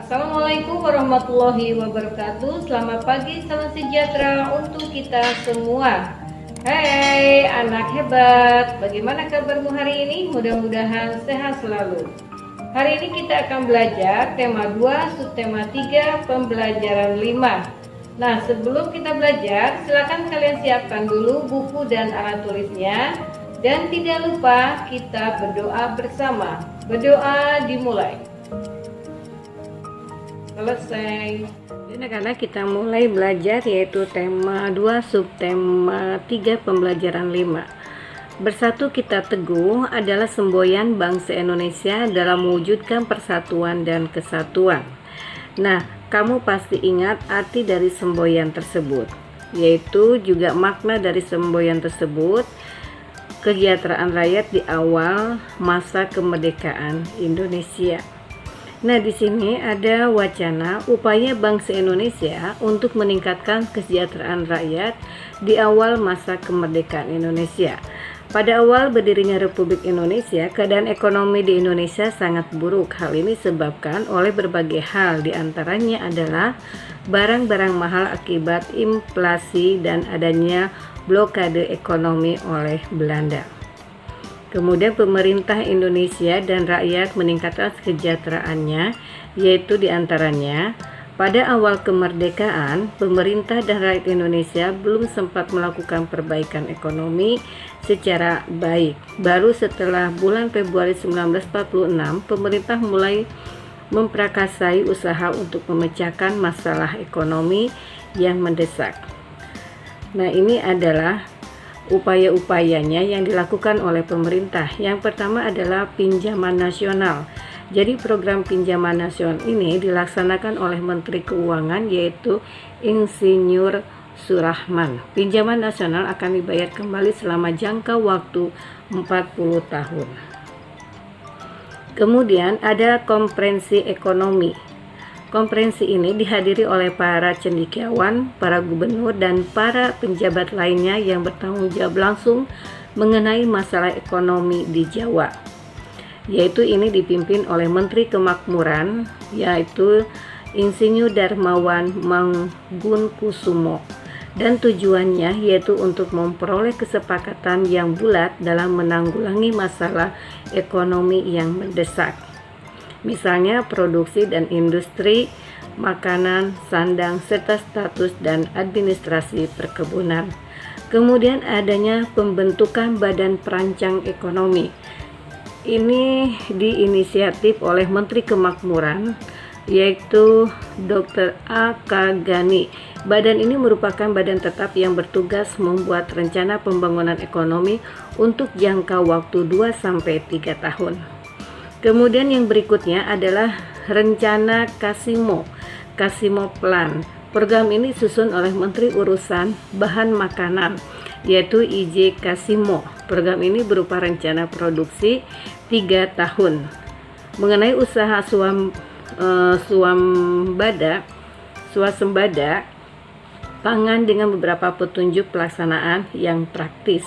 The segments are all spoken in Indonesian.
Assalamualaikum warahmatullahi wabarakatuh. Selamat pagi, salam sejahtera untuk kita semua. Hai anak hebat, bagaimana kabarmu hari ini? Mudah-mudahan sehat selalu. Hari ini kita akan belajar tema 2, subtema 3, pembelajaran 5. Nah, sebelum kita belajar, silakan kalian siapkan dulu buku dan alat tulisnya. Dan tidak lupa kita berdoa bersama. Berdoa dimulai. Selesai. Anak-anak, kita mulai belajar yaitu tema 2 subtema 3 pembelajaran 5. Bersatu kita teguh adalah semboyan bangsa Indonesia dalam mewujudkan persatuan dan kesatuan. Nah, kamu pasti ingat arti dari semboyan tersebut, yaitu juga makna dari semboyan tersebut, kesejahteraan rakyat di awal masa kemerdekaan Indonesia. Nah, di sini ada wacana upaya bangsa Indonesia untuk meningkatkan kesejahteraan rakyat di awal masa kemerdekaan Indonesia. Pada awal berdirinya Republik Indonesia, keadaan ekonomi di Indonesia sangat buruk. Hal ini disebabkan oleh berbagai hal, diantaranya adalah barang-barang mahal akibat inflasi dan adanya blokade ekonomi oleh Belanda. Kemudian pemerintah Indonesia dan rakyat meningkatkan kesejahteraannya, yaitu diantaranya pada awal kemerdekaan, pemerintah dan rakyat Indonesia belum sempat melakukan perbaikan ekonomi secara baik. Baru setelah bulan Februari 1946, pemerintah mulai memprakarsai usaha untuk memecahkan masalah ekonomi yang mendesak. Nah, ini adalah upaya-upayanya yang dilakukan oleh pemerintah. Yang pertama adalah pinjaman nasional. Jadi program pinjaman nasional ini dilaksanakan oleh Menteri Keuangan, yaitu Insinyur Surahman. Pinjaman nasional akan dibayar kembali selama jangka waktu 40 tahun. Kemudian ada konferensi ekonomi. Konferensi ini dihadiri oleh para cendekiawan, para gubernur, dan para penjabat lainnya yang bertanggung jawab langsung mengenai masalah ekonomi di Jawa. Yaitu ini dipimpin oleh Menteri Kemakmuran, yaitu Insinyur Darmawan Mangunkusumo. Dan tujuannya yaitu untuk memperoleh kesepakatan yang bulat dalam menanggulangi masalah ekonomi yang mendesak. Misalnya produksi dan industri, makanan, sandang, serta status dan administrasi perkebunan. Kemudian adanya pembentukan Badan Perancang Ekonomi. Ini diinisiatif oleh Menteri Kemakmuran, yaitu Dr. A.K. Ghani. Badan ini merupakan badan tetap yang bertugas membuat rencana pembangunan ekonomi untuk jangka waktu 2-3 tahun. Kemudian yang berikutnya adalah rencana Kasimo Plan. Program ini disusun oleh Menteri Urusan Bahan Makanan, yaitu I.J. Kasimo. Program ini berupa rencana produksi 3 tahun mengenai usaha swasembada pangan dengan beberapa petunjuk pelaksanaan yang praktis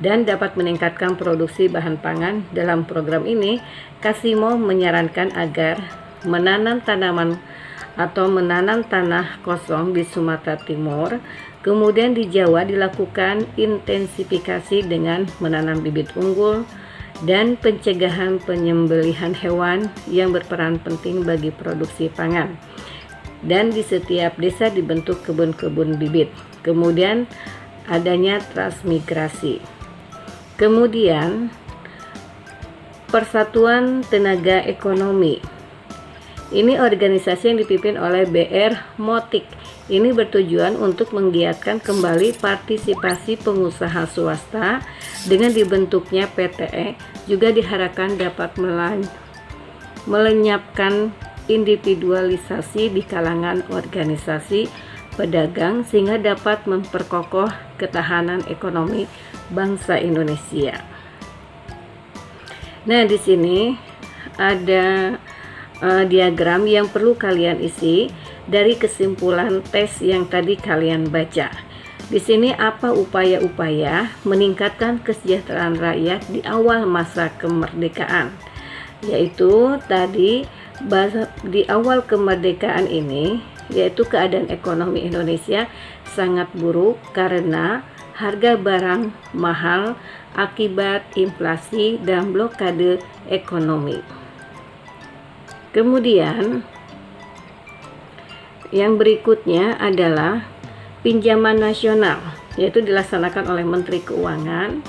dan dapat meningkatkan produksi bahan pangan. Dalam program ini, Kasimo menyarankan agar menanam tanaman atau menanam tanah kosong di Sumatera Timur, kemudian di Jawa dilakukan intensifikasi dengan menanam bibit unggul dan pencegahan penyembelihan hewan yang berperan penting bagi produksi pangan. Dan di setiap desa dibentuk kebun-kebun bibit. Kemudian adanya transmigrasi. Kemudian Persatuan Tenaga Ekonomi. Ini organisasi yang dipimpin oleh B.R. Motik. Ini bertujuan untuk menggiatkan kembali partisipasi pengusaha swasta dengan dibentuknya PTE. Juga diharapkan dapat melenyapkan individualisasi di kalangan organisasi pedagang sehingga dapat memperkokoh ketahanan ekonomi bangsa Indonesia. Nah, di sini ada diagram yang perlu kalian isi dari kesimpulan tes yang tadi kalian baca. Di sini apa upaya-upaya meningkatkan kesejahteraan rakyat di awal masa kemerdekaan? Yaitu tadi di awal kemerdekaan ini, yaitu keadaan ekonomi Indonesia sangat buruk karena harga barang mahal akibat inflasi dan blokade ekonomi. Kemudian yang berikutnya adalah pinjaman nasional, yaitu dilaksanakan oleh Menteri Keuangan,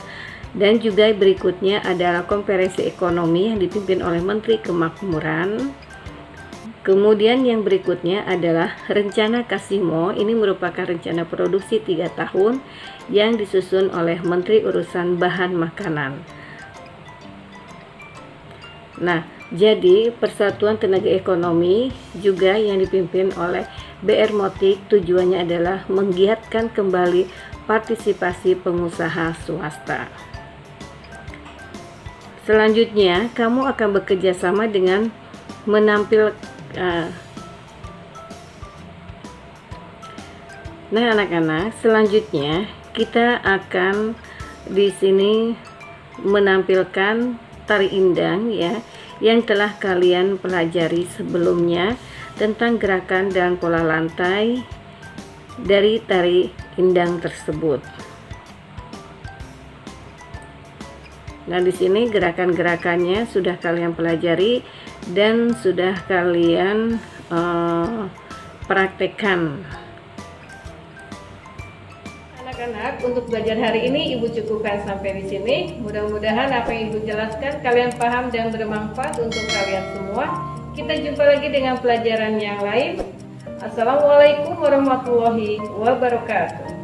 dan juga berikutnya adalah konferensi ekonomi yang dipimpin oleh Menteri Kemakmuran. Kemudian yang berikutnya adalah rencana Kasimo. Ini merupakan rencana produksi 3 tahun yang disusun oleh Menteri Urusan Bahan Makanan. Nah, jadi Persatuan Tenaga Ekonomi juga yang dipimpin oleh BR Motik tujuannya adalah menggiatkan kembali partisipasi pengusaha swasta. Selanjutnya, kamu akan bekerja sama dengan Nah, anak-anak, selanjutnya kita akan di sini menampilkan tari indang ya, yang telah kalian pelajari sebelumnya tentang gerakan dan pola lantai dari tari indang tersebut. Nah, di sini gerakan-gerakannya sudah kalian pelajari dan sudah kalian praktekkan. Anak-anak, untuk belajar hari ini Ibu cukupkan sampai di sini. Mudah-mudahan apa yang Ibu jelaskan kalian paham dan bermanfaat untuk kalian semua. Kita jumpa lagi dengan pelajaran yang lain. Assalamualaikum warahmatullahi wabarakatuh.